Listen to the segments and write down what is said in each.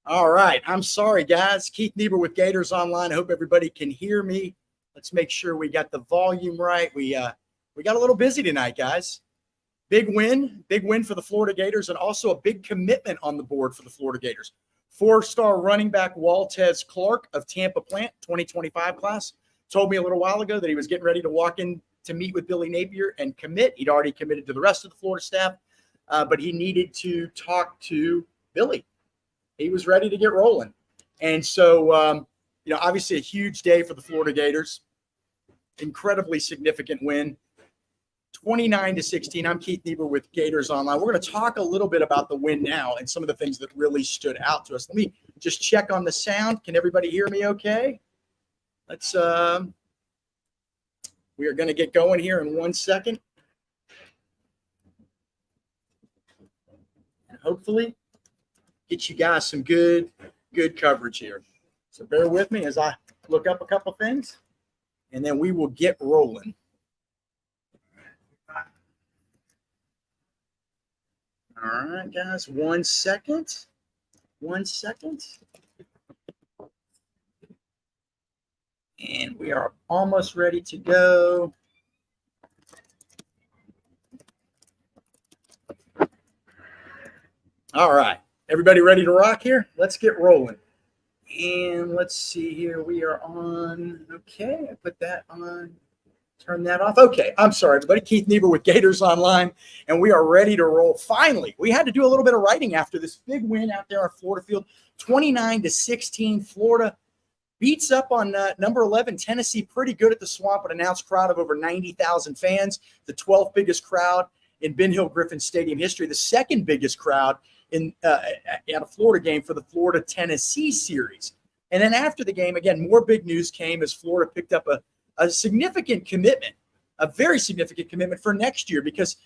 All right. I'm sorry, guys. Keith Niebuhr with Gators Online. I hope everybody can hear me. Let's make sure we got the volume right. We got a little busy tonight, guys. Big win for the Florida Gators, and also a big commitment on the board for the Florida Gators. 4-star running back Waltez Clark of Tampa Plant, 2025 class, told me a little while ago that he was getting ready to walk in to meet with Billy Napier and commit. He'd already committed to the rest of the Florida staff, but he needed to talk to Billy. He was ready to get rolling. And so, obviously a huge day for the Florida Gators. Incredibly significant win. 29-16. I'm Keith Niebuhr with Gators Online. We're going to talk a little bit about the win now and some of the things that really stood out to us. Let me just check on the sound. Can everybody hear me okay? Let's we are going to get going here in 1 second. And hopefully get you guys some good coverage here. So bear with me as I look up a couple things, and then we will get rolling. All right, guys, 1 second. 1 second. And we are almost ready to go. All right. Everybody ready to rock here? Let's get rolling. And let's see here. We are on. Okay, I put that on. Turn that off. Okay, I'm sorry, everybody. Keith Niebuhr with Gators Online, and we are ready to roll. Finally, we had to do a little bit of writing after this big win out there on Florida field. 29-16. Florida beats up on number 11, Tennessee, pretty good at the Swamp, an announced crowd of over 90,000 fans, the 12th biggest crowd in Ben Hill Griffin Stadium history, the second biggest crowd in at a Florida game for the Florida-Tennessee series. And then after the game, again, more big news came as Florida picked up a significant commitment, a very significant commitment for next year, because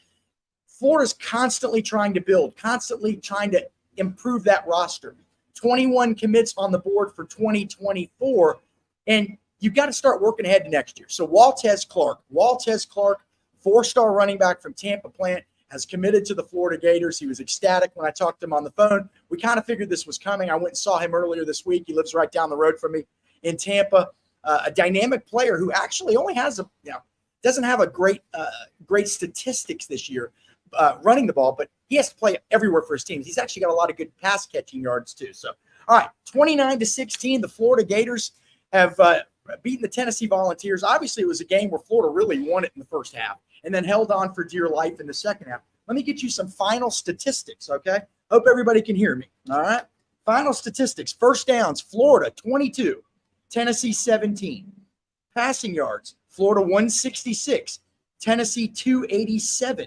Florida's constantly trying to build, constantly trying to improve that roster. 21 commits on the board for 2024, and you've got to start working ahead to next year. So Waltez Clark, 4-star running back from Tampa Plant, has committed to the Florida Gators. He was ecstatic when I talked to him on the phone. We kind of figured this was coming. I went and saw him earlier this week. He lives right down the road from me in Tampa. A dynamic player who actually only has doesn't have a great statistics this year running the ball, but he has to play everywhere for his teams. He's actually got a lot of good pass catching yards too. So, all right, 29-16, the Florida Gators have beaten the Tennessee Volunteers. Obviously, it was a game where Florida really won it in the first half and then held on for dear life in the second half. Let me get you some final statistics, okay? Hope everybody can hear me, all right? Final statistics. First downs, Florida 22, Tennessee 17. Passing yards, Florida 166, Tennessee 287.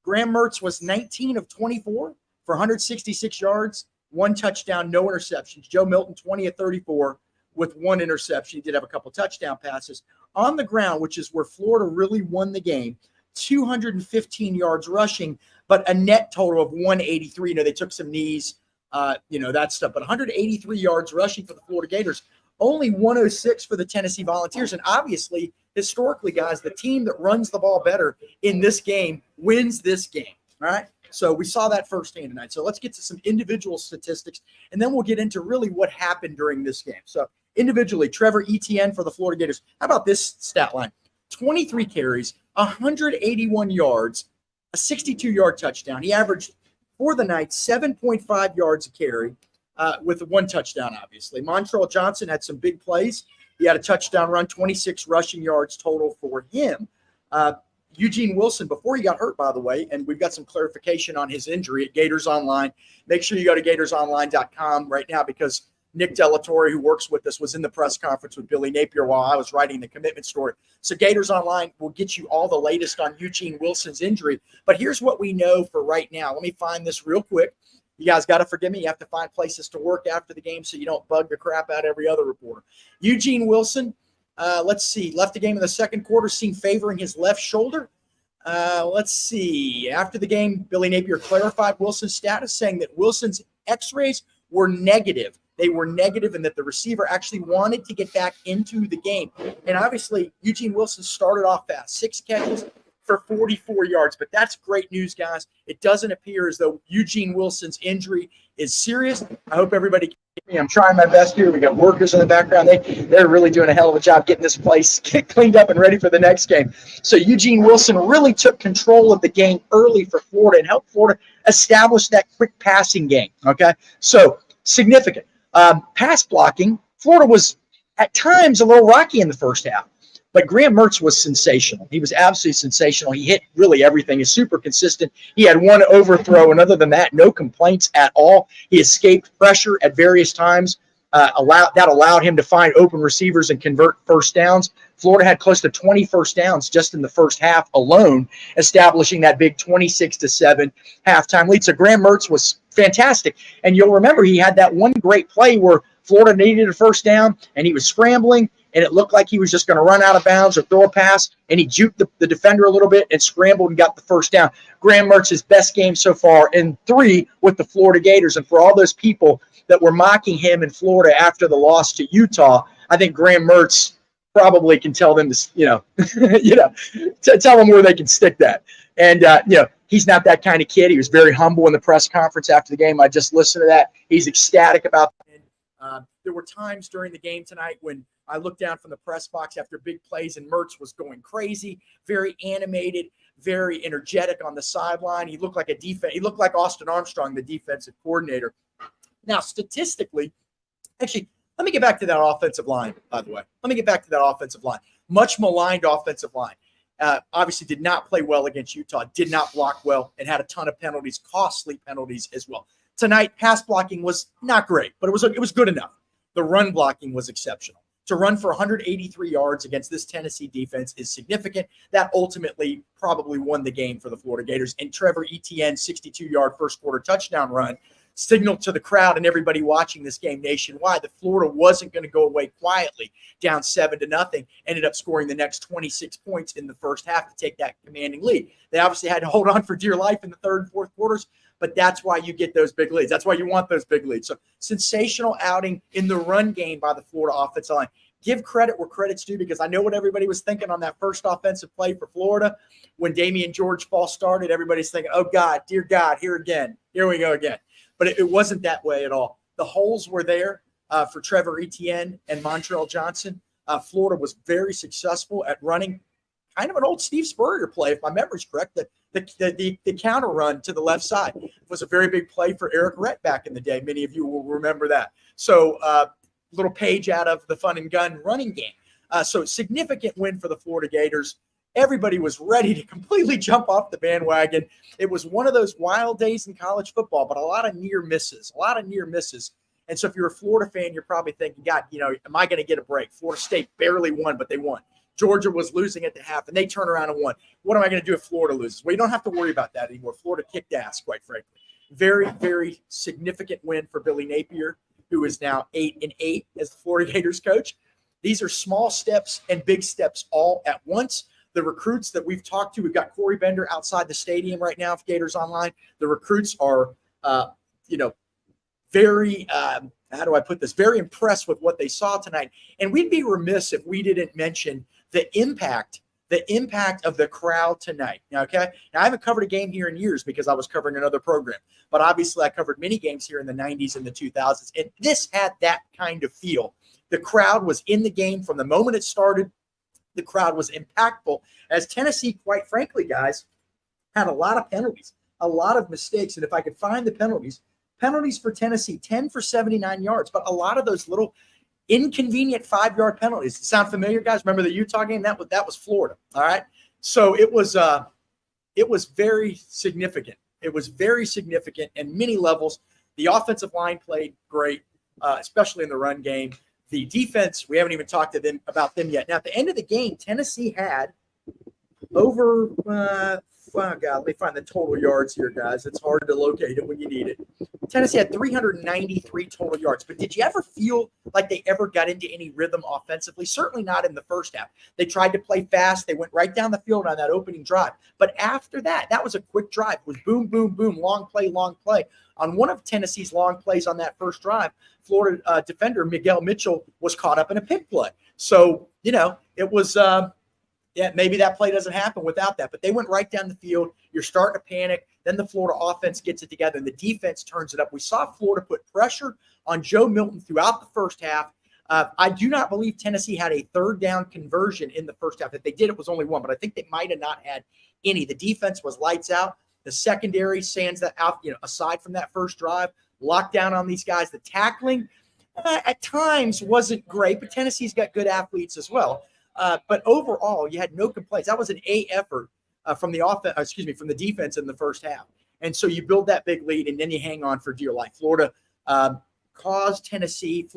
Graham Mertz was 19 of 24 for 166 yards, 1 touchdown, no interceptions. Joe Milton 20 of 34 with 1 interception. He did have a couple touchdown passes. On the ground, which is where Florida really won the game, 215 yards rushing, but a net total of 183. They took some knees, that stuff. But 183 yards rushing for the Florida Gators, only 106 for the Tennessee Volunteers. And obviously, historically, guys, the team that runs the ball better in this game wins this game, right? So we saw that firsthand tonight. So let's get to some individual statistics, and then we'll get into really what happened during this game. So individually, Trevor Etienne for the Florida Gators. How about this stat line? 23 carries, 181 yards, a 62-yard touchdown. He averaged for the night 7.5 yards a carry with 1 touchdown, obviously. Montrell Johnson had some big plays. He had a touchdown run, 26 rushing yards total for him. Eugene Wilson, before he got hurt, by the way, and we've got some clarification on his injury at Gators Online. Make sure you go to GatorsOnline.com right now, because Nick Delatorre, who works with us, was in the press conference with Billy Napier while I was writing the commitment story. So Gators Online will get you all the latest on Eugene Wilson's injury. But here's what we know for right now. Let me find this real quick. You guys got to forgive me. You have to find places to work after the game so you don't bug the crap out of every other reporter. Eugene Wilson, let's see, left the game in the second quarter, seen favoring his left shoulder. Let's see. After the game, Billy Napier clarified Wilson's status, saying that Wilson's x-rays were negative. They were negative, and that the receiver actually wanted to get back into the game. And obviously, Eugene Wilson started off fast. 6 catches, for 44 yards. But that's great news, guys. It doesn't appear as though Eugene Wilson's injury is serious. I hope everybody can hear me. I'm trying my best here. We got workers in the background. They're really doing a hell of a job getting this place cleaned up and ready for the next game. So Eugene Wilson really took control of the game early for Florida and helped Florida establish that quick passing game. Okay, so significant. Pass blocking, Florida was at times a little rocky in the first half. But Graham Mertz was sensational. He was absolutely sensational. He hit really everything. He's super consistent. He had one overthrow, and other than that, no complaints at all. He escaped pressure at various times. Allowed him to find open receivers and convert first downs. Florida had close to 20 first downs just in the first half alone, establishing that big 26-7 halftime lead. So Graham Mertz was fantastic. And you'll remember he had that one great play where Florida needed a first down, and he was scrambling, and it looked like he was just going to run out of bounds or throw a pass, and he juked the defender a little bit and scrambled and got the first down. Graham Mertz's best game so far in 3 with the Florida Gators. And for all those people that were mocking him in Florida after the loss to Utah, I think Graham Mertz probably can tell them to, tell them where they can stick that. And, he's not that kind of kid. He was very humble in the press conference after the game. I just listened to that. He's ecstatic about it. There were times during the game tonight when I looked down from the press box after big plays and Mertz was going crazy, very animated, very energetic on the sideline. He looked like he looked like Austin Armstrong, the defensive coordinator. Now, statistically, actually, let me get back to that offensive line, by the way. Let me get back to that offensive line. Much maligned offensive line. Obviously did not play well against Utah, did not block well, and had a ton of penalties, costly penalties as well. Tonight, pass blocking was not great, but it was good enough. The run blocking was exceptional. To run for 183 yards against this Tennessee defense is significant. That ultimately probably won the game for the Florida Gators. And Trevor Etienne's 62-yard first-quarter touchdown run signaled to the crowd and everybody watching this game nationwide that Florida wasn't going to go away quietly, down 7-0, ended up scoring the next 26 points in the first half to take that commanding lead. They obviously had to hold on for dear life in the third and fourth quarters, but that's why you get those big leads. That's why you want those big leads. So sensational outing in the run game by the Florida offensive line. Give credit where credit's due, because I know what everybody was thinking on that first offensive play for Florida. When Damian George false started, everybody's thinking, oh, God, dear God, here we go again. But it wasn't that way at all. The holes were there for Trevor Etienne and Montrell Johnson. Florida was very successful at running kind of an old Steve Spurrier play, if my memory's correct. The counter run to the left side was a very big play for Eric Rett back in the day. Many of you will remember that. So little page out of the fun and gun running game. So significant win for the Florida Gators. Everybody was ready to completely jump off the bandwagon. It was one of those wild days in college football, but a lot of near misses. And so if you're a Florida fan, you're probably thinking, God, am I going to get a break? Florida State barely won, but they won. Georgia was losing at the half, and they turn around and won. What am I going to do if Florida loses? Well, you don't have to worry about that anymore. Florida kicked ass, quite frankly. Very, very significant win for Billy Napier, who is now 8-8 as the Florida Gators coach. These are small steps and big steps all at once. The recruits that we've talked to, we've got Corey Bender outside the stadium right now for Gators Online. The recruits are, very, very impressed with what they saw tonight. And we'd be remiss if we didn't mention the impact of the crowd tonight. Okay. Now, I haven't covered a game here in years because I was covering another program, but obviously I covered many games here in the 90s and the 2000s. And this had that kind of feel. The crowd was in the game from the moment it started. The crowd was impactful as Tennessee, quite frankly, guys, had a lot of penalties, a lot of mistakes. And if I could find the penalties for Tennessee, 10 for 79 yards, but a lot of those little inconvenient 5-yard penalties. Sound familiar, guys? Remember the Utah game? That was Florida. All right. So it was very significant. It was very significant in many levels. The offensive line played great, especially in the run game. The defense, we haven't even talked to them about them yet. Now, at the end of the game, Tennessee had over let me find the total yards here, guys. It's hard to locate it when you need it. Tennessee had 393 total yards. But did you ever feel like they ever got into any rhythm offensively? Certainly not in the first half. They tried to play fast. They went right down the field on that opening drive. But after that was a quick drive. It was boom, boom, boom, long play, long play. On one of Tennessee's long plays on that first drive, Florida defender Miguel Mitchell was caught up in a pick play. So, it Yeah, maybe that play doesn't happen without that, but they went right down the field. You're starting to panic. Then the Florida offense gets it together, and the defense turns it up. We saw Florida put pressure on Joe Milton throughout the first half. I do not believe Tennessee had a third down conversion in the first half. If they did, it was only one, but I think they might have not had any. The defense was lights out. The secondary stands that out, aside from that first drive, locked down on these guys. The tackling at times wasn't great, but Tennessee's got good athletes as well. But overall, you had no complaints. That was an A effort from the defense in the first half. And so you build that big lead, and then you hang on for dear life. Florida caused Tennessee.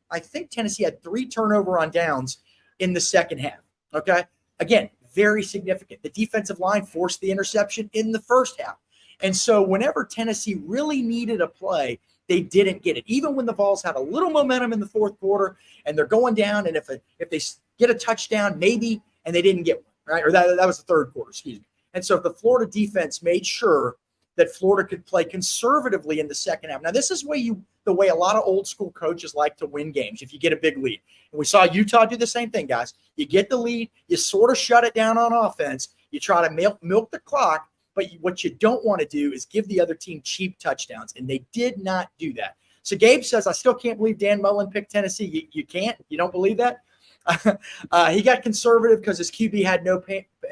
I think Tennessee had 3 turnover on downs in the second half. Okay. Again, very significant. The defensive line forced the interception in the first half. And so whenever Tennessee really needed a play, they didn't get it. Even when the Vols had a little momentum in the fourth quarter and they're going down, and if they get a touchdown, maybe, and they didn't get one, right? Or that was the third quarter, excuse me. And so if the Florida defense made sure that Florida could play conservatively in the second half. Now, this is the way a lot of old school coaches like to win games if you get a big lead. And we saw Utah do the same thing, guys. You get the lead, you sort of shut it down on offense, you try to milk the clock, but what you don't want to do is give the other team cheap touchdowns, and they did not do that. So Gabe says, I still can't believe Dan Mullen picked Tennessee. You can't? You don't believe that? He got conservative because his QB had no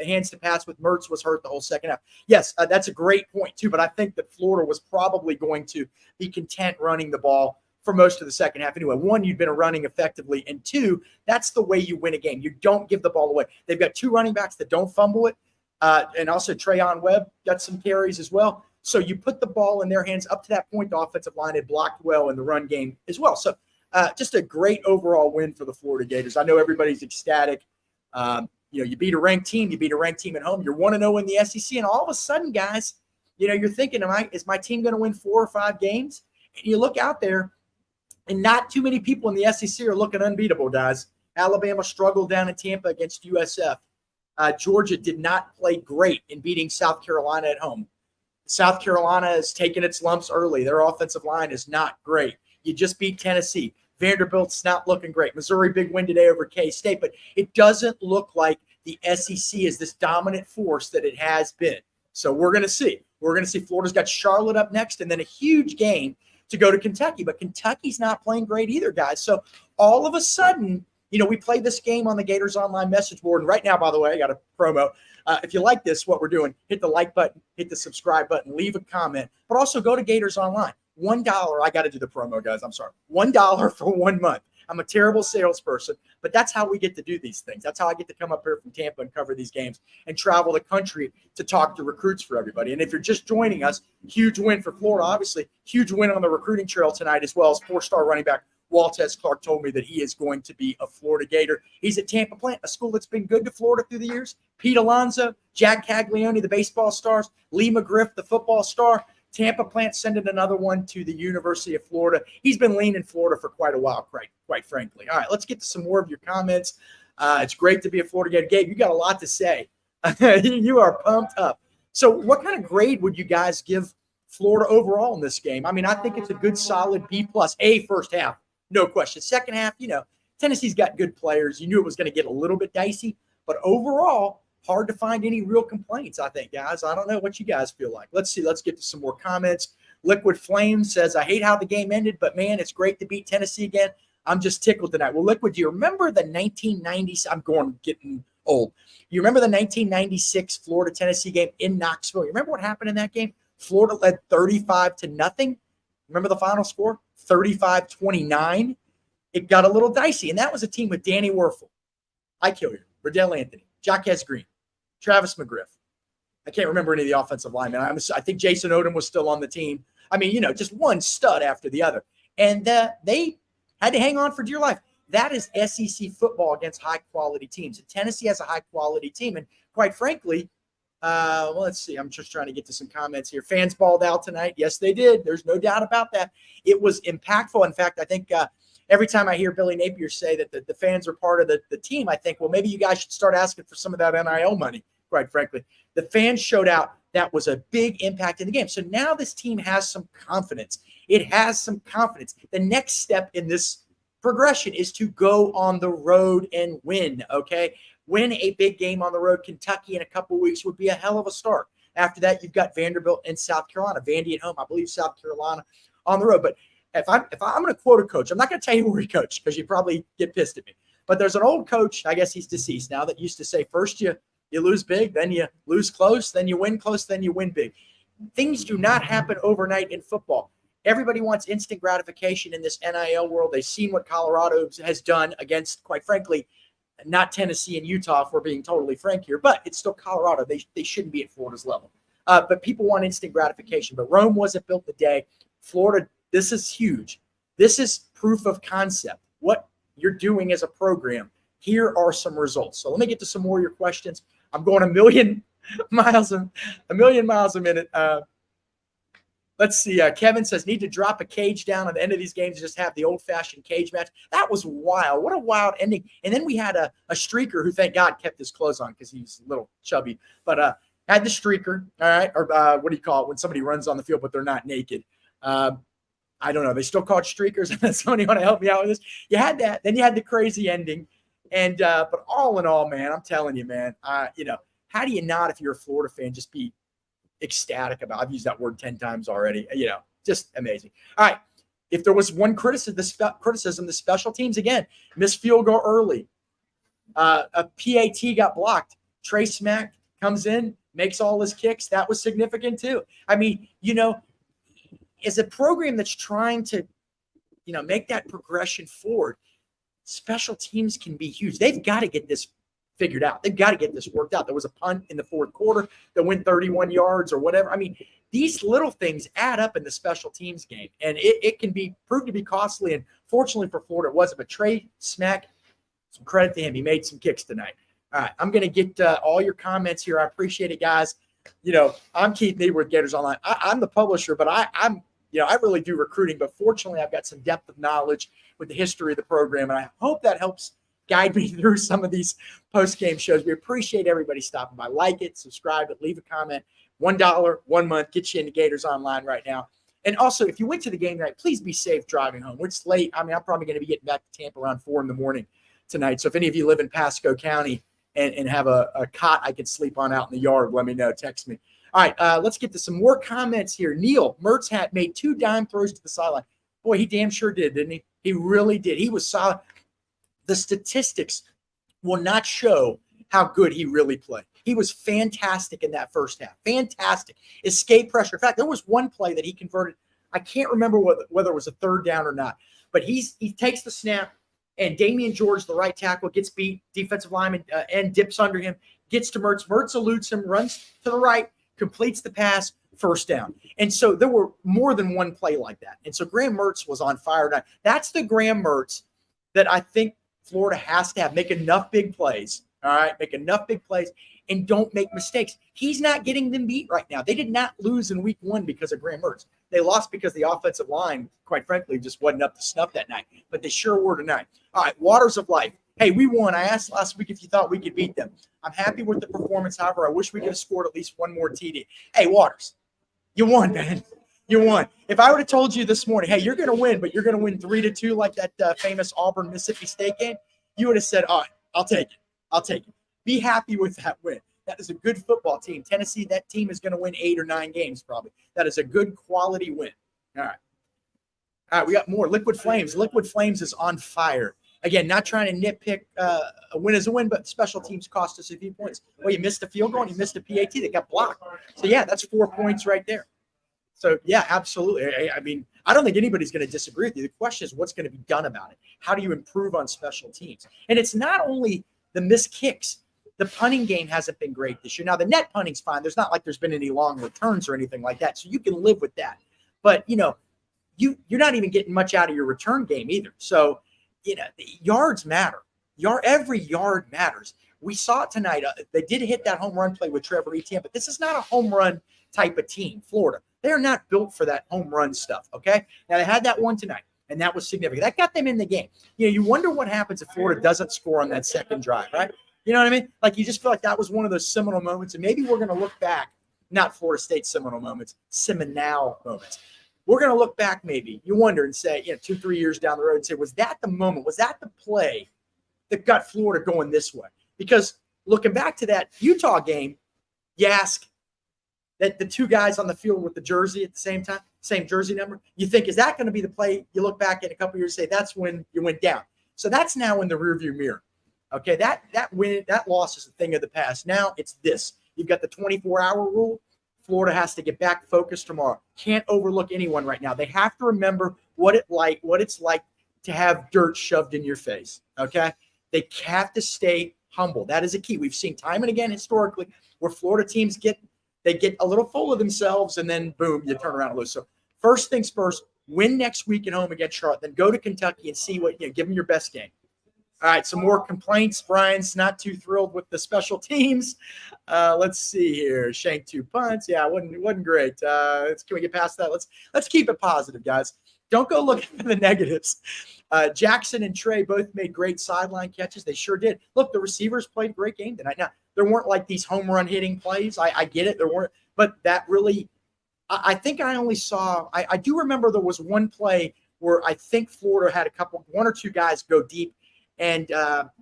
hands to pass with Mertz was hurt the whole second half. Yes, that's a great point too, but I think that Florida was probably going to be content running the ball for most of the second half anyway. 1, you've been running effectively, and 2, that's the way you win a game. You don't give the ball away. They've got 2 running backs that don't fumble it, and also Trayon Webb got some carries as well. So you put the ball in their hands. Up to that point, the offensive line had blocked well in the run game as well. So just a great overall win for the Florida Gators. I know everybody's ecstatic. You beat a ranked team. You beat a ranked team at home. You're 1-0 in the SEC, and all of a sudden, guys, you're thinking, is my team going to win 4 or 5 games? And you look out there, and not too many people in the SEC are looking unbeatable, guys. Alabama struggled down in Tampa against USF. Georgia did not play great in beating South Carolina at home. South Carolina has taken its lumps early. Their offensive line is not great. You just beat Tennessee. Vanderbilt's not looking great. Missouri, big win today over K-State, but it doesn't look like the SEC is this dominant force that it has been. So we're going to see. We're going to see. Florida's got Charlotte up next, and then a huge game to go to Kentucky. But Kentucky's not playing great either, guys. So all of a sudden, we played this game on the Gators Online message board. And right now, by the way, I got a promo. If you like this, what we're doing, hit the like button, hit the subscribe button, leave a comment, but also go to Gators Online. $1. I got to do the promo, guys. I'm sorry. $1 for 1 month. I'm a terrible salesperson, but that's how we get to do these things. That's how I get to come up here from Tampa and cover these games and travel the country to talk to recruits for everybody. And if you're just joining us, huge win for Florida, obviously. Huge win on the recruiting trail tonight, as well as 4-star running back Waltez Clark told me that he is going to be a Florida Gator. He's at Tampa Plant, a school that's been good to Florida through the years. Pete Alonso, Jack Caglione, the baseball stars, Lee McGriff, the football star. Tampa Plant sending another one to the University of Florida. He's been leaning Florida for quite a while, quite frankly. All right, let's get to some more of your comments. It's great to be a Florida Gator. Gabe, you got a lot to say. You are pumped up. So what kind of grade would you guys give Florida overall in this game? I mean, I think it's a good, solid B+. A first half, no question. Second half, Tennessee's got good players. You knew it was going to get a little bit dicey, but overall, hard to find any real complaints, I think, guys. I don't know what you guys feel like. Let's see. Let's get to some more comments. Liquid Flame says, I hate how the game ended, but, man, it's great to beat Tennessee again. I'm just tickled tonight. Well, Liquid, do you remember the 1990s? I'm getting old. You remember the 1996 Florida-Tennessee game in Knoxville? You remember what happened in that game? Florida led 35-0. Remember the final score? 35-29. It got a little dicey, and that was a team with Danny Werfel, Ike Hilliard, Riddell Anthony, Jaquez Green, Travis McGriff. I can't remember any of the offensive linemen. I think Jason Odom was still on the team. I mean, just one stud after the other. And they had to hang on for dear life. That is SEC football against high-quality teams. And Tennessee has a high-quality team. And quite frankly, let's see. I'm just trying to get to some comments here. Fans balled out tonight. Yes, they did. There's no doubt about that. It was impactful. In fact, I think every time I hear Billy Napier say that the fans are part of the team, I think, well, maybe you guys should start asking for some of that NIL money, quite frankly. The fans showed out. That was a big impact in the game. So now this team has some confidence. It has some confidence. The next step in this progression is to go on the road and win, okay? win a big game on the road. Kentucky in a couple weeks would be a hell of a start. After that, you've got Vanderbilt and South Carolina. Vandy at home, I believe South Carolina on the road. But if I'm going to quote a coach, I'm not going to tell you where he coached because you probably get pissed at me. But there's an old coach, I guess he's deceased now, that used to say, first you lose big, then you lose close, then you win close, then you win big. Things do not happen overnight in football. Everybody wants instant gratification in this NIL world. They've seen what Colorado has done against, quite frankly, not Tennessee and Utah, if we're being totally frank here, but it's still Colorado. They shouldn't be at Florida's level. But people want instant gratification. But Rome wasn't built today. Florida, this is huge. This is proof of concept. What you're doing as a program, here are some results. So let me get to some more of your questions. I'm going a million miles a minute. Let's see. Kevin says, need to drop a cage down at the end of these games, just have the old-fashioned cage match. That was wild. What a wild ending. And then we had a streaker who, thank God, kept his clothes on because he's a little chubby. But had the streaker, all right, or what do you call it when somebody runs on the field but they're not naked? I don't know. They still call it streakers. Somebody want to help me out with this? You had that. Then you had the crazy ending. And but all in all, man, I'm telling you, man, how do you not, if you're a Florida fan, just be ecstatic about? I've used that word 10 times already. Just amazing. All right. If there was one criticism, the special teams, again, missed field goal early. A PAT got blocked. Trey Smack comes in, makes all his kicks. That was significant too. I mean, as a program that's trying to, make that progression forward, special teams can be huge. They've got to get this figured out. They've got to get this worked out. There was a punt in the fourth quarter that went 31 yards or whatever. I mean, these little things add up in the special teams game, and it can be proved to be costly. And fortunately for Florida, it wasn't. But Trey Smack, some credit to him. He made some kicks tonight. All right, I'm going to get all your comments here. I appreciate it, guys. I'm Keith Niebuhr with Gators Online. I'm the publisher, but I really do recruiting. But fortunately, I've got some depth of knowledge with the history of the program, and I hope that helps guide me through some of these post-game shows. We appreciate everybody stopping by. Like it, subscribe it, leave a comment. $1, 1 month, get you into Gators Online right now. And also, if you went to the game tonight, please be safe driving home. It's late. I mean, I'm probably going to be getting back to Tampa around 4 a.m. tonight. So if any of you live in Pasco County and have a cot I could sleep on out in the yard, let me know. Text me. All right, let's get to some more comments here. Neil Mertz made 2 dime throws to the sideline. Boy, he damn sure did, didn't he? He really did. He was solid. The statistics will not show how good he really played. He was fantastic in that first half. Fantastic. Escape pressure. In fact, there was one play that he converted. I can't remember whether it was a third down or not. But he takes the snap, and Damian George, the right tackle, gets beat. Defensive lineman and dips under him. Gets to Mertz. Mertz eludes him, runs to the right, completes the pass, first down. And so there were more than one play like that. And so Graham Mertz was on fire tonight. That's the Graham Mertz that I think Florida has to have. Make enough big plays, all right? Make enough big plays and don't make mistakes. He's not getting them beat right now. They did not lose in week 1 because of Graham Mertz. They lost because the offensive line, quite frankly, just wasn't up to snuff that night. But they sure were tonight. All right, Waters of Life. Hey, we won. I asked last week if you thought we could beat them. I'm happy with the performance. However, I wish we could have scored at least one more TD. Hey, Waters, you won, man. You won. If I would have told you this morning, hey, you're going to win, but you're going to win 3-2 like that famous Auburn-Mississippi State game, you would have said, all right, I'll take it. I'll take it. Be happy with that win. That is a good football team. Tennessee, that team is going to win 8 or 9 games probably. That is a good quality win. All right. All right, we got more. Liquid Flames. Liquid Flames is on fire. Again, not trying to nitpick a win as a win, but special teams cost us a few points. Well, you missed a field goal and you missed a PAT that got blocked. So, yeah, that's 4 points right there. So, yeah, absolutely. I mean, I don't think anybody's going to disagree with you. The question is what's going to be done about it? How do you improve on special teams? And it's not only the missed kicks. The punting game hasn't been great this year. Now, the net punting's fine. There's not like there's been any long returns or anything like that. So you can live with that. But, you're not even getting much out of your return game either. So, the yards matter. Every yard matters. We saw it tonight. They did hit that home run play with Trevor Etienne, but this is not a home run type of team, Florida. They are not built for that home run stuff, okay? Now, they had that one tonight, and that was significant. That got them in the game. You wonder what happens if Florida doesn't score on that second drive, right? You know what I mean? Like, you just feel like that was one of those seminal moments, and maybe we're going to look back, not Florida State seminal moments, seminal moments. We're going to look back maybe, you wonder, and say, 2-3 years down the road and say, was that the moment? Was that the play that got Florida going this way? Because looking back to that Utah game, you ask that the two guys on the field with the jersey at the same time, same jersey number, you think, is that going to be the play? You look back in a couple of years and say, that's when you went down. So that's now in the rearview mirror. Okay, that loss is a thing of the past. Now it's this. You've got the 24-hour rule. Florida has to get back focused tomorrow. Can't overlook anyone right now. They have to remember what it's like to have dirt shoved in your face. Okay, they have to stay humble. That is a key. We've seen time and again historically where Florida teams get a little full of themselves, and then boom, you turn around and lose. So first things first, win next week at home against Charlotte. Then go to Kentucky and see give them your best game. All right, some more complaints. Brian's not too thrilled with the special teams. Let's see here. Shank 2 punts. Yeah, it wasn't great. Can we get past that? Let's keep it positive, guys. Don't go looking for the negatives. Jackson and Trey both made great sideline catches. They sure did. Look, the receivers played a great game tonight. Now, there weren't like these home run hitting plays. I get it. There weren't, but that really, I think I only saw, I do remember there was one play where I think Florida had one or two guys go deep, and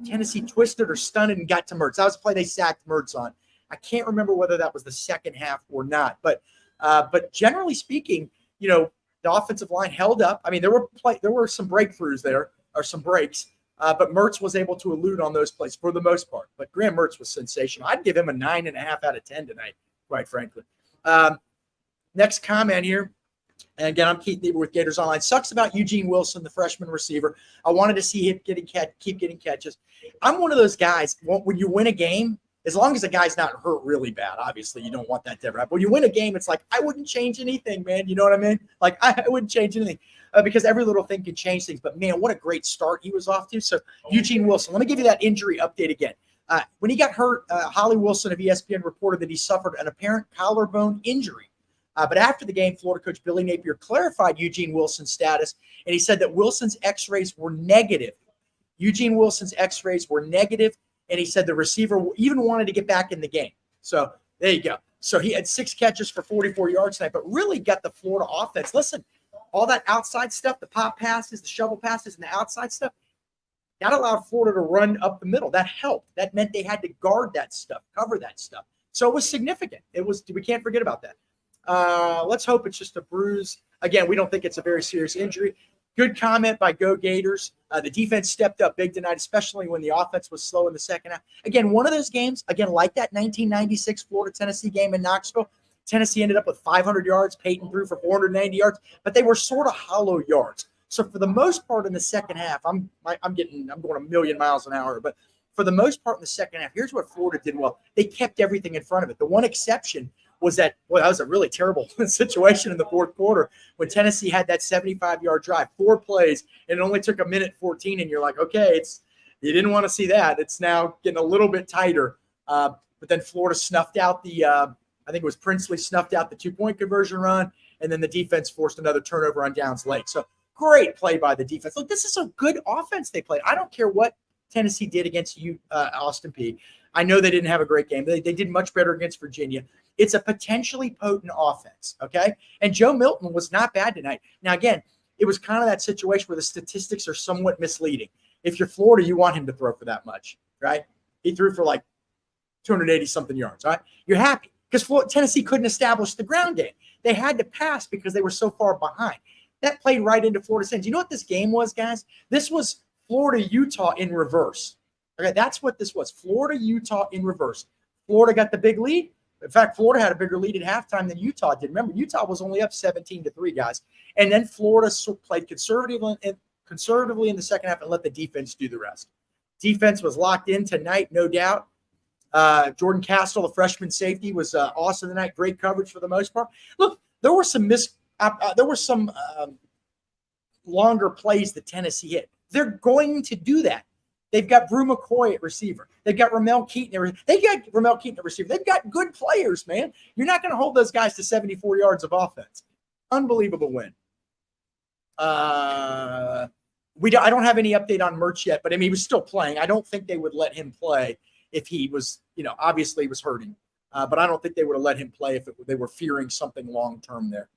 Tennessee twisted or stunned and got to Mertz. That was a play they sacked Mertz on. I can't remember whether that was the second half or not, but generally speaking, the offensive line held up. I mean, there were some breakthroughs there, or some breaks, but Mertz was able to elude on those plays for the most part. But Graham Mertz was sensational. I'd give him a 9.5 out of 10 tonight, quite frankly. Next comment here. And again, I'm Keith Niebuhr with Gators Online. Sucks about Eugene Wilson, the freshman receiver. I wanted to see him keep getting catches. I'm one of those guys, when you win a game, as long as the guy's not hurt really bad, obviously you don't want that to ever happen. When you win a game, it's like, I wouldn't change anything, man. You know what I mean? Like, I wouldn't change anything because every little thing can change things. But, man, what a great start he was off to. So, Eugene Wilson, let me give you that injury update again. When he got hurt, Holly Wilson of ESPN reported that he suffered an apparent collarbone injury. But after the game, Florida coach Billy Napier clarified Eugene Wilson's status, and he said that Wilson's x-rays were negative. Eugene Wilson's x-rays were negative, and he said the receiver even wanted to get back in the game. So there you go. So he had 6 catches for 44 yards tonight, but really got the Florida offense. Listen, all that outside stuff, the pop passes, the shovel passes, and the outside stuff, that allowed Florida to run up the middle. That helped. That meant they had to guard that stuff, cover that stuff. So it was significant. We can't forget about that. Let's hope it's just a bruise. Again, we don't think it's a very serious injury. Good comment by Go Gators. The defense stepped up big tonight, especially when the offense was slow in the second half. Again, one of those games, like that 1996 Florida-Tennessee game in Knoxville, Tennessee ended up with 500 yards. Peyton threw for 490 yards, but they were sort of hollow yards. So for the most part in the second half, I'm going a million miles an hour, but for the most part in the second half, here's what Florida did well. They kept everything in front of it. The one exception was that was a really terrible situation in the fourth quarter when Tennessee had that 75-yard drive, 4 plays, and it only took a minute 14, and you're like, okay, you didn't want to see that. It's now getting a little bit tighter. But then Florida snuffed out I think it was Princely snuffed out the 2-point conversion run, and then the defense forced another turnover on downs late. So great play by the defense. Look, this is a good offense they played. I don't care what Tennessee did against Austin Peay. I know they didn't have a great game. They did much better against Virginia. It's a potentially potent offense, okay? And Joe Milton was not bad tonight. Now, again, it was kind of that situation where the statistics are somewhat misleading. If you're Florida, you want him to throw for that much, right? He threw for like 280-something yards, all right? You're happy because Tennessee couldn't establish the ground game. They had to pass because they were so far behind. That played right into Florida's hands. You know what this game was, guys? This was Florida-Utah in reverse. Okay, that's what this was. Florida-Utah in reverse. Florida got the big lead. In fact, Florida had a bigger lead at halftime than Utah did. Remember, Utah was only up 17-3, guys. And then Florida played conservatively in the second half and let the defense do the rest. Defense was locked in tonight, no doubt. Jordan Castle, the freshman safety, was awesome tonight. Great coverage for the most part. Look, there were some longer plays that Tennessee hit. They're going to do that. They've got Brew McCoy at receiver. They've got Ramel Keaton at receiver. They've got good players, man. You're not going to hold those guys to 74 yards of offense. Unbelievable win. I don't have any update on Mertz yet, but I mean, he was still playing. I don't think they would let him play if he was, obviously he was hurting. But I don't think they would have let him play if they were fearing something long-term there,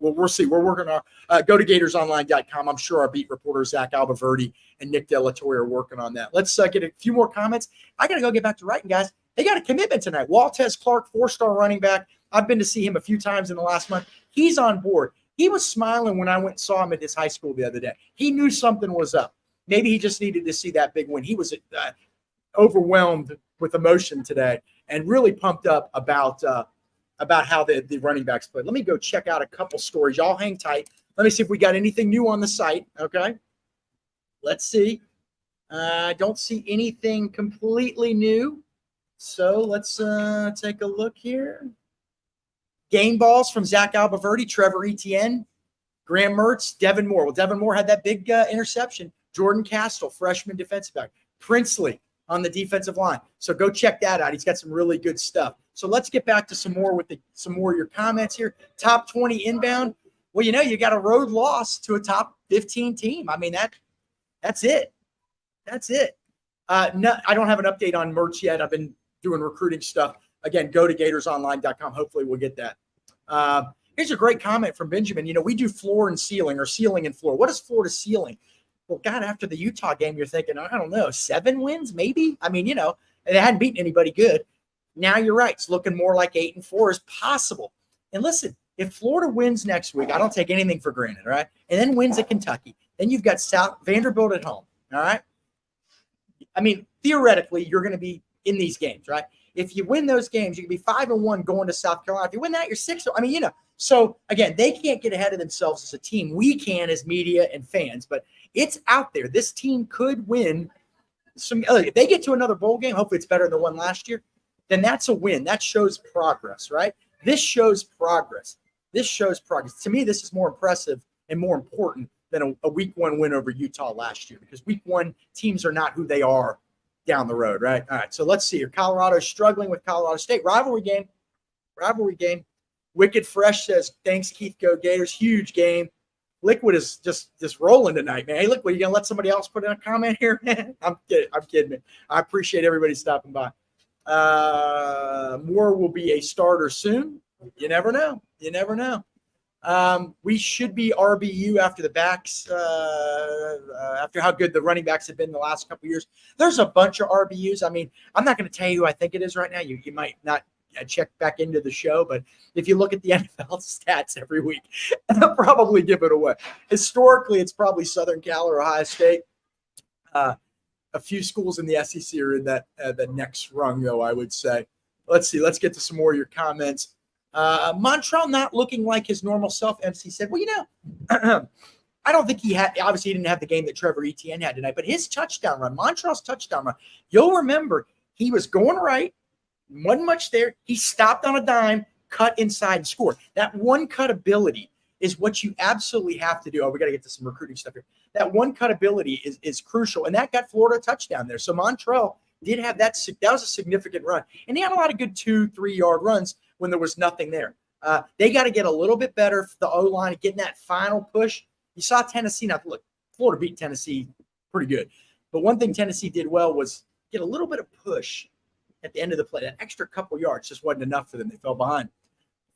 we'll see. We're working on go to GatorsOnline.com. I'm sure our beat reporters Zach Albaverdi and Nick Delatour are working on that. Let's get a few more comments. I got to go get back to writing, guys. They got a commitment tonight. Waltez Clark, 4-star running back. I've been to see him a few times in the last month. He's on board. He was smiling when I went and saw him at his high school the other day. He knew something was up. Maybe he just needed to see that big win. He was overwhelmed with emotion today and really pumped up about how the running backs played. Let me go check out a couple stories. Y'all hang tight. Let me see if we got anything new on the site. Okay. Let's see. I don't see anything completely new. So let's take a look here. Game balls from Zach Albaverdi, Trevor Etienne, Graham Mertz, Devin Moore. Well, Devin Moore had that big interception. Jordan Castle, freshman defensive back. Princely on the defensive line. So go check that out. He's got some really good stuff. So let's get back to some more of your comments here. Top 20 inbound. Well, you got a road loss to a top 15 team. I mean, that's it. That's it. No, I don't have an update on Mertz yet. I've been doing recruiting stuff. Again, go to GatorsOnline.com. Hopefully we'll get that. Here's a great comment from Benjamin. We do floor and ceiling or ceiling and floor. What is floor to ceiling? Well, God, after the Utah game, you're thinking, I don't know, 7 wins maybe? I mean, they hadn't beaten anybody good. Now you're right. It's looking more like 8-4 is possible. And listen, if Florida wins next week, I don't take anything for granted, all right? And then wins at Kentucky. Then you've got Vanderbilt at home, all right? I mean, theoretically, you're going to be in these games, right? If you win those games, you can be 5-1 going to South Carolina. If you win that, you're 6. I mean, So, again, they can't get ahead of themselves as a team. We can as media and fans, but it's out there. This team could win some. If they get to another bowl game, hopefully it's better than the one last year, then that's a win. That shows progress, right? This shows progress. To me, this is more impressive and more important than a week 1 win over Utah last year, because week 1 teams are not who they are down the road, right? All right, so let's see here. Colorado's struggling with Colorado State. Rivalry game. Wicked Fresh says, thanks, Keith. Go Gators. Huge game. Liquid is just rolling tonight, man. Hey, Liquid, you going to let somebody else put in a comment here? I'm kidding, man. I appreciate everybody stopping by. Moore will be a starter soon. You never know. We should be RBU after the backs, after how good the running backs have been the last couple of years. There's a bunch of RBUs. I mean, I'm not going to tell you who I think it is right now. You might not check back into the show, but if you look at the NFL stats every week, they'll probably give it away. Historically, it's probably Southern Cal or Ohio State. A few schools in the SEC are in that the next rung, though, I would say. Let's see. Let's get to some more of your comments. Montrell not looking like his normal self, MC said. Well, I don't think obviously he didn't have the game that Trevor Etienne had tonight, but his touchdown run, Montrell's touchdown run, you'll remember he was going right, wasn't much there. He stopped on a dime, cut inside and scored. That one cut ability is what you absolutely have to do. Oh, we got to get to some recruiting stuff here. That one cut ability is crucial, and that got Florida a touchdown there. So Montrell did have that. That was a significant run, and he had a lot of good 2-3 yard runs when there was nothing there. They got to get a little bit better for the O-line, getting that final push. You saw Tennessee. Now, look, Florida beat Tennessee pretty good. But one thing Tennessee did well was get a little bit of push at the end of the play. That extra couple yards just wasn't enough for them. They fell behind.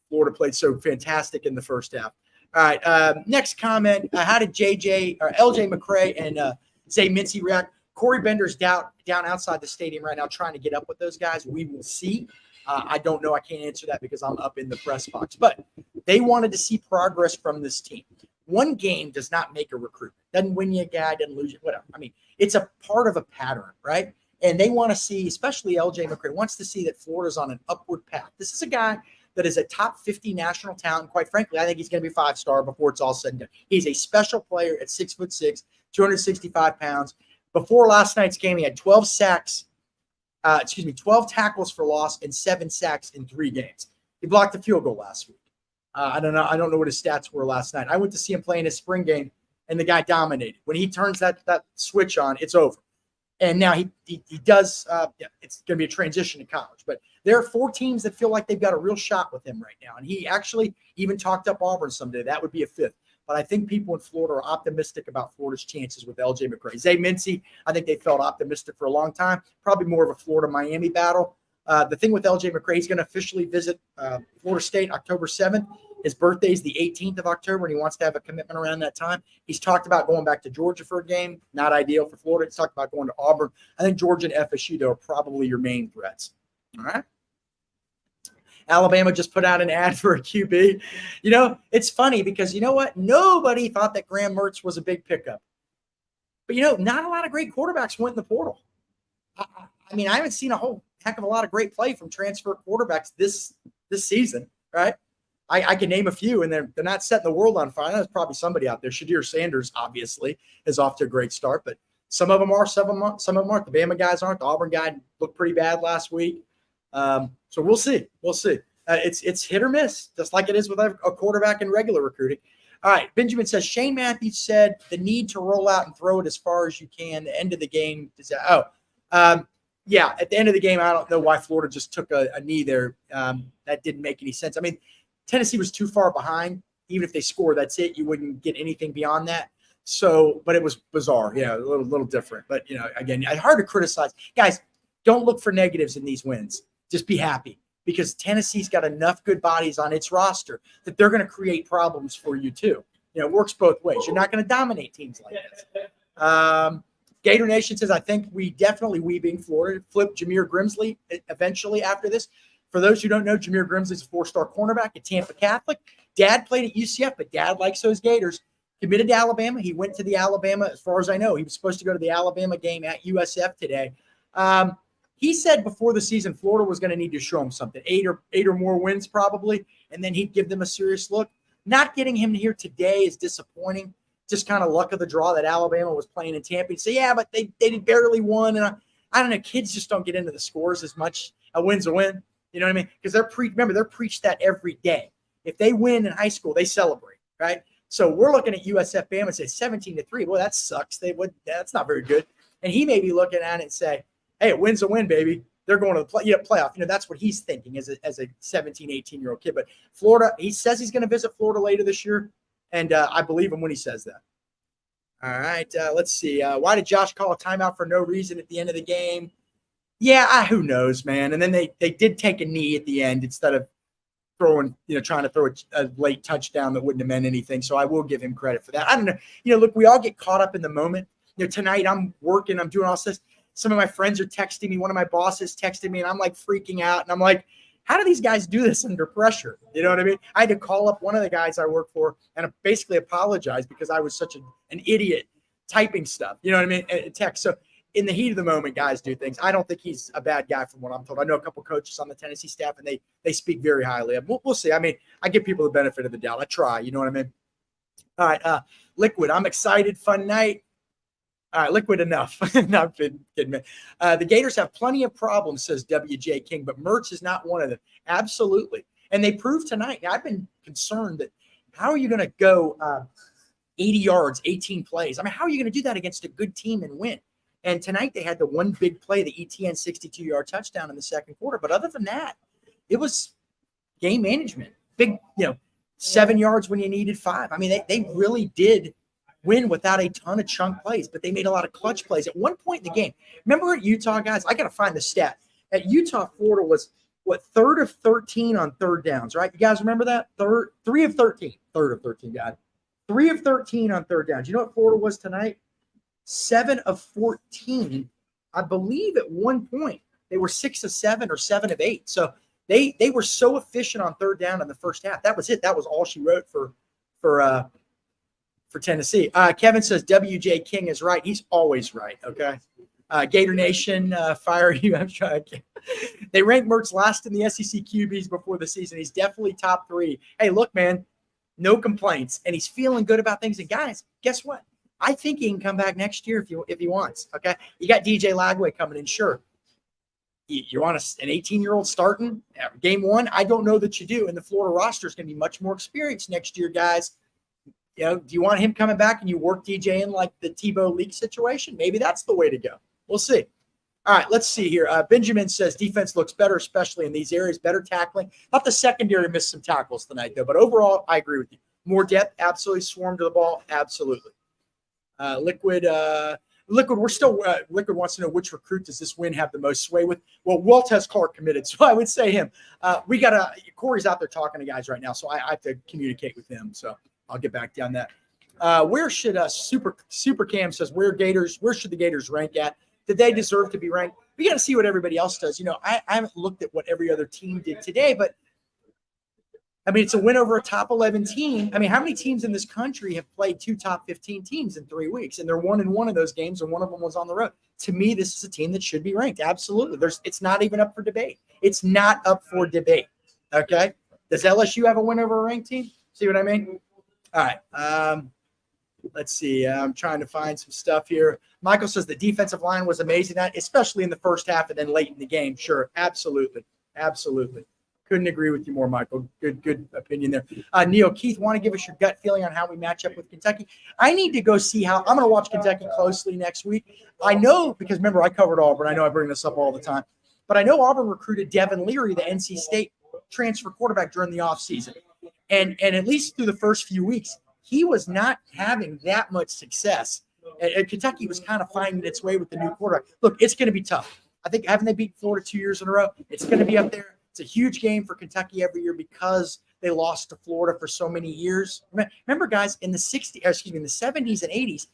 Florida played so fantastic in the first half. All right, next comment. How did LJ McCray and Zay Mincy react? Corey Bender's down outside the stadium right now trying to get up with those guys. We will see. I don't know. I can't answer that because I'm up in the press box. But they wanted to see progress from this team. One game does not make a recruit. Doesn't win you a guy, doesn't lose you, whatever. I mean, it's a part of a pattern, right? And they want to see, especially LJ McCray, wants to see that Florida's on an upward path. This is a guy that is a top 50 national talent. Quite frankly, I think he's going to be 5-star before it's all said and done. He's a special player at 6'6", 265 pounds. Before last night's game, he had 12 tackles for loss and 7 sacks in 3 games. He blocked a field goal last week. I don't know what his stats were last night. I went to see him play in his spring game, and the guy dominated. When he turns that switch on, it's over. And now he does. It's going to be a transition to college. But there are 4 teams that feel like they've got a real shot with him right now. And he actually even talked up Auburn someday. That would be a 5th. But I think people in Florida are optimistic about Florida's chances with LJ McCray. Zay Mincy, I think they felt optimistic for a long time. Probably more of a Florida-Miami battle. The thing with LJ McCray, he's going to officially visit Florida State October 7th. His birthday is the 18th of October, and he wants to have a commitment around that time. He's talked about going back to Georgia for a game. Not ideal for Florida. He's talked about going to Auburn. I think Georgia and FSU, though, are probably your main threats. All right. Alabama just put out an ad for a QB. You know, it's funny because you know what? Nobody thought that Graham Mertz was a big pickup. But, you know, not a lot of great quarterbacks went in the portal. I mean, I haven't seen a whole heck of a lot of great play from transfer quarterbacks this season, right? I can name a few, and they're not setting the world on fire. There's probably somebody out there. Shadir Sanders, obviously, is off to a great start, but some of them are, some of them aren't. The Bama guys aren't. The Auburn guy looked pretty bad last week. So we'll see. We'll see. It's hit or miss, just like it is with a quarterback in regular recruiting. All right, Benjamin says, Shane Matthews said the need to roll out and throw it as far as you can. The end of the game. Yeah, at the end of the game, I don't know why Florida just took a knee there. That didn't make any sense. I mean, Tennessee was too far behind. Even if they score, that's it. You wouldn't get anything beyond that. So, but it was bizarre. Yeah, a little different. But, you know, again, hard to criticize. Guys, don't look for negatives in these wins. Just be happy because Tennessee's got enough good bodies on its roster that they're going to create problems for you too. You know, it works both ways. You're not going to dominate teams like this. Gator Nation says, I think we definitely being Florida, flip Jameer Grimsley eventually after this. For those who don't know, Jameer Grimsley is a 4-star cornerback at Tampa Catholic. Dad played at UCF, but Dad likes those Gators. Committed to Alabama. He went to the Alabama, as far as I know. He was supposed to go to the Alabama game at USF today. He said before the season, Florida was going to need to show him something, eight or more wins probably, and then he'd give them a serious look. Not getting him here today is disappointing. Just kind of luck of the draw that Alabama was playing in Tampa. He'd say, yeah, but they barely won. And I don't know, kids just don't get into the scores as much. A win's a win. You know what I mean? Because they're preached that every day. If they win in high school, they celebrate, right? So we're looking at USF Bama and say 17-3. Well, that sucks. That's not very good. And he may be looking at it and say, hey, a win's a win, baby. They're going to the playoff. You know, that's what he's thinking as a 17, 18-year-old kid. But Florida, he says he's going to visit Florida later this year, and I believe him when he says that. All right, let's see. Why did Josh call a timeout for no reason at the end of the game? Yeah, who knows, man. And then they did take a knee at the end instead of trying to throw a late touchdown that wouldn't have meant anything. So I will give him credit for that. I don't know. You know, look, we all get caught up in the moment. You know, tonight I'm working, I'm doing all this. Some of my friends are texting me. One of my bosses texted me, and I'm like freaking out. And I'm like, how do these guys do this under pressure? You know what I mean? I had to call up one of the guys I work for and basically apologize because I was such an idiot typing stuff. You know what I mean? Text. So in the heat of the moment, guys do things. I don't think he's a bad guy from what I'm told. I know a couple coaches on the Tennessee staff, and they speak very highly of him. We'll see. I mean, I give people the benefit of the doubt. I try. You know what I mean? All right. Liquid. I'm excited. Fun night. All right, Liquid enough. Not kidding, man. The Gators have plenty of problems, says W.J. King, but Mertz is not one of them. Absolutely. And they proved tonight. Now, I've been concerned that how are you going to go 80 yards, 18 plays? I mean, how are you going to do that against a good team and win? And tonight they had the one big play, the ETN 62-yard touchdown in the second quarter. But other than that, it was game management. Big, 7 yards when you needed 5. I mean, they really did win without a ton of chunk plays, but they made a lot of clutch plays. At one point in the game, remember at Utah, guys, I got to find the stat. At Utah, Florida was, 3rd of 13 on third downs, right? You guys remember that? 3 of 13. 3rd of 13, God. 3 of 13 on third downs. You know what Florida was tonight? 7 of 14. I believe at one point they were 6 of 7 or 7 of 8. So they were so efficient on third down in the first half. That was it. That was all she wrote for Tennessee. Kevin says W.J. King is right. He's always right, okay? Gator Nation, fire you. I'm trying. They ranked Mertz last in the SEC QBs before the season. He's definitely top 3. Hey, look, man, no complaints. And he's feeling good about things. And, guys, guess what? I think he can come back next year if he wants, okay? You got DJ Lagway coming in, sure. You want an 18-year-old starting game 1? I don't know that you do. And the Florida roster is going to be much more experienced next year, guys. You know, do you want him coming back and you work DJ in like the Tebow Leak situation? Maybe that's the way to go. We'll see. All right, let's see here. Benjamin says defense looks better, especially in these areas. Better tackling. Thought the secondary missed some tackles tonight, though. But overall, I agree with you. More depth, absolutely. Swarm to the ball, absolutely. Liquid Liquid, Liquid wants to know which recruit does this win have the most sway with. Well, Waltez Clark committed, so I would say him. Corey's out there talking to guys right now, so I have to communicate with him. So I'll get back down that. Where should Super Cam says where should the Gators rank at? Did they deserve to be ranked? We got to see what everybody else does. I haven't looked at what every other team did today, but I mean, it's a win over a top 11 team. I mean, how many teams in this country have played 2 top 15 teams in 3 weeks? And they're 1-1 of those games, and one of them was on the road. To me, this is a team that should be ranked. Absolutely. It's not even up for debate. It's not up for debate. Okay. Does LSU have a win over a ranked team? See what I mean? All right. Let's see. I'm trying to find some stuff here. Michael says the defensive line was amazing, especially in the first half and then late in the game. Sure. Absolutely. Absolutely. Couldn't agree with you more, Michael. Good opinion there. Neil, Keith, want to give us your gut feeling on how we match up with Kentucky? I need to go see how – I'm going to watch Kentucky closely next week. I know – because, remember, I covered Auburn. I know I bring this up all the time. But I know Auburn recruited Devin Leary, the NC State transfer quarterback, during the offseason. And at least through the first few weeks, he was not having that much success. And Kentucky was kind of finding its way with the new quarterback. Look, it's going to be tough. I think haven't they beat Florida 2 years in a row? It's going to be up there. It's a huge game for Kentucky every year because they lost to Florida for so many years. Remember, guys, in the 70s and 80s,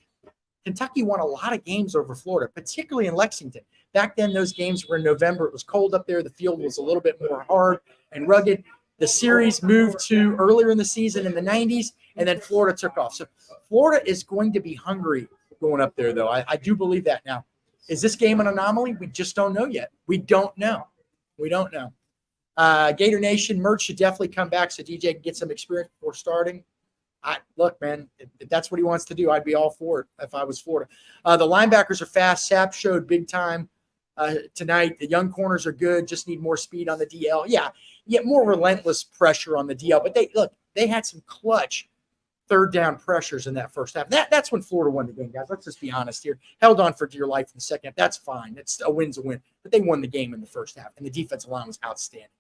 Kentucky won a lot of games over Florida, particularly in Lexington. Back then, those games were in November. It was cold up there. The field was a little bit more hard and rugged. The series moved to earlier in the season in the 90s, and then Florida took off. So Florida is going to be hungry going up there, though. I do believe that now. Is this game an anomaly? We just don't know yet. We don't know. Gator Nation merch should definitely come back so DJ can get some experience before starting. Look, man, if that's what he wants to do, I'd be all for it if I was Florida. The linebackers are fast. Sapp showed big time tonight. The young corners are good. Just need more speed on the DL. Yeah, more relentless pressure on the DL. But they had some clutch third down pressures in that first half. That's when Florida won the game, guys. Let's just be honest here. Held on for dear life in the second half. That's fine. It's a win's a win. But they won the game in the first half, and the defensive line was outstanding.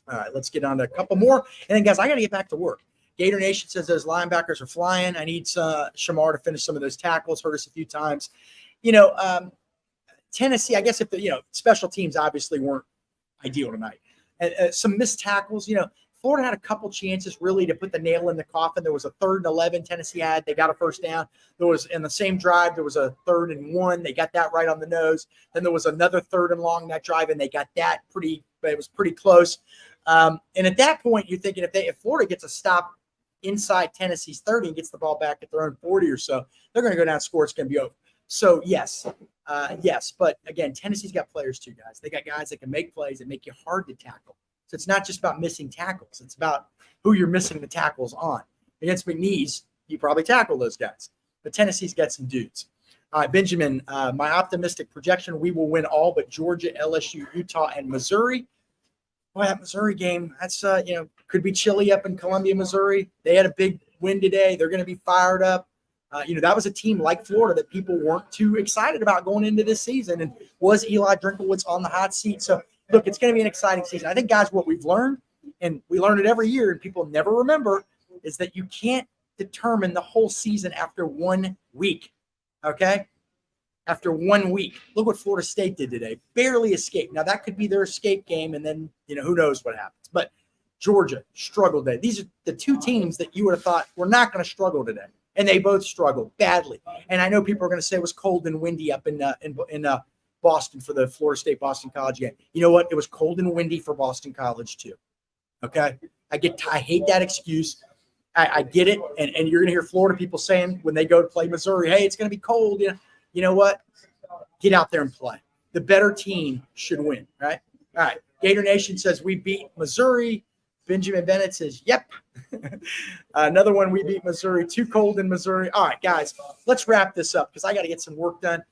All right, let's get on to a couple more. And then, guys, I got to get back to work. Gator Nation says those linebackers are flying. I need Shamar to finish some of those tackles. Hurt us a few times. Tennessee, I guess if special teams obviously weren't ideal tonight. Some missed tackles. Florida had a couple chances really to put the nail in the coffin. There was a 3rd and 11 Tennessee had. They got a first down. There was, in the same drive, there was a 3rd and 1. They got that right on the nose. Then there was another 3rd and long that drive, and they got that it was pretty close. And at that point, you're thinking if Florida gets a stop inside Tennessee's 30 and gets the ball back at their own 40 or so, they're going to go down and score. It's going to be over. So, yes. But, again, Tennessee's got players too, guys. They got guys that can make plays that make you hard to tackle. So it's not just about missing tackles. It's about who you're missing the tackles on. Against McNeese, you probably tackle those guys. But Tennessee's got some dudes. All right, Benjamin, my optimistic projection, we will win all but Georgia, LSU, Utah, and Missouri. Boy, that Missouri game, that's, could be chilly up in Columbia, Missouri. They had a big win today. They're going to be fired up. That was a team like Florida that people weren't too excited about going into this season. And was Eli Drinkowitz on the hot seat? So, look, it's going to be an exciting season. I think, guys, what we've learned, and we learn it every year and people never remember, is that you can't determine the whole season after 1 week, okay? After 1 week. Look what Florida State did today. Barely escaped. Now, that could be their escape game, and then, who knows what happens. But Georgia struggled today. These are the two teams that you would have thought were not going to struggle today, and they both struggled badly. And I know people are going to say it was cold and windy up in Boston for the Florida State Boston College game. You know what? It was cold and windy for Boston College too. Okay. I hate that excuse. I get it. And you're going to hear Florida people saying when they go to play Missouri, hey, it's going to be cold. You know what? Get out there and play. The better team should win. Right. All right. Gator Nation says we beat Missouri. Benjamin Bennett says, yep. Another one, we beat Missouri. Too cold in Missouri. All right, guys, let's wrap this up because I got to get some work done.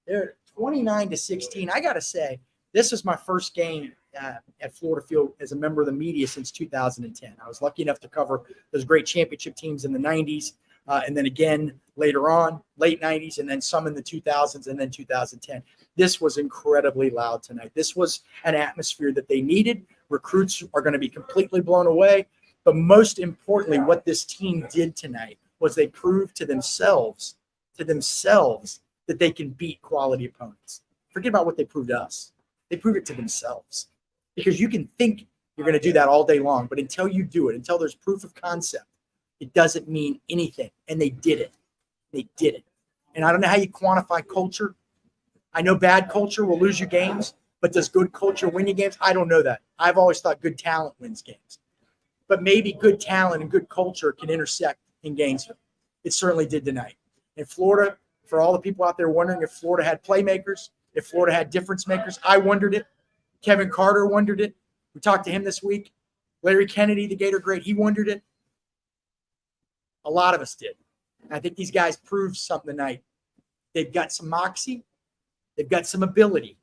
They're 29-16. I got to say, this is my first game at Florida Field as a member of the media since 2010. I was lucky enough to cover those great championship teams in the 90s and then again later on, late 90s, and then some in the 2000s and then 2010. This was incredibly loud tonight. This was an atmosphere that they needed. Recruits are going to be completely blown away. But most importantly, what this team did tonight was they proved to themselves to themselves that they can beat quality opponents. Forget about what they proved to us. They prove it to themselves. Because you can think you're going to do that all day long, but until you do it, until there's proof of concept, it doesn't mean anything. And they did it. They did it. And I don't know how you quantify culture. I know bad culture will lose you games, but does good culture win you games? I don't know that. I've always thought good talent wins games. But maybe good talent and good culture can intersect in Gainesville. It certainly did tonight. In Florida, for all the people out there wondering if Florida had playmakers, if Florida had difference makers, I wondered it. Kevin Carter wondered it. We talked to him this week. Larry Kennedy, the Gator great, he wondered it. A lot of us did. And I think these guys proved something tonight. They've got some moxie. They've got some ability.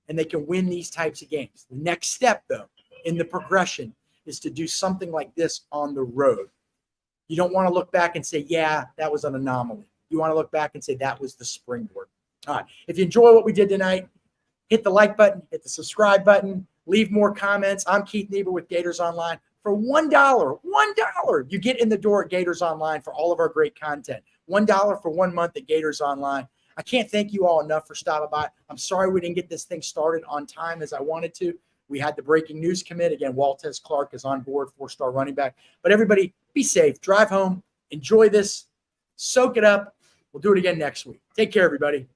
And they can win these types of games. The next step, though, in the progression is to do something like this on the road. You don't want to look back and say, yeah, that was an anomaly. You want to look back and say that was the springboard. All right. If you enjoy what we did tonight, hit the like button, hit the subscribe button, leave more comments. I'm Keith Niebuhr with Gators Online. For $1, you get in the door at Gators Online for all of our great content. $1 for 1 month at Gators Online. I can't thank you all enough for stopping by. I'm sorry we didn't get this thing started on time as I wanted to. We had the breaking news commit. Again, Waltez Clark is on board, 4-star running back. But everybody, be safe. Drive home. Enjoy this. Soak it up. We'll do it again next week. Take care, everybody.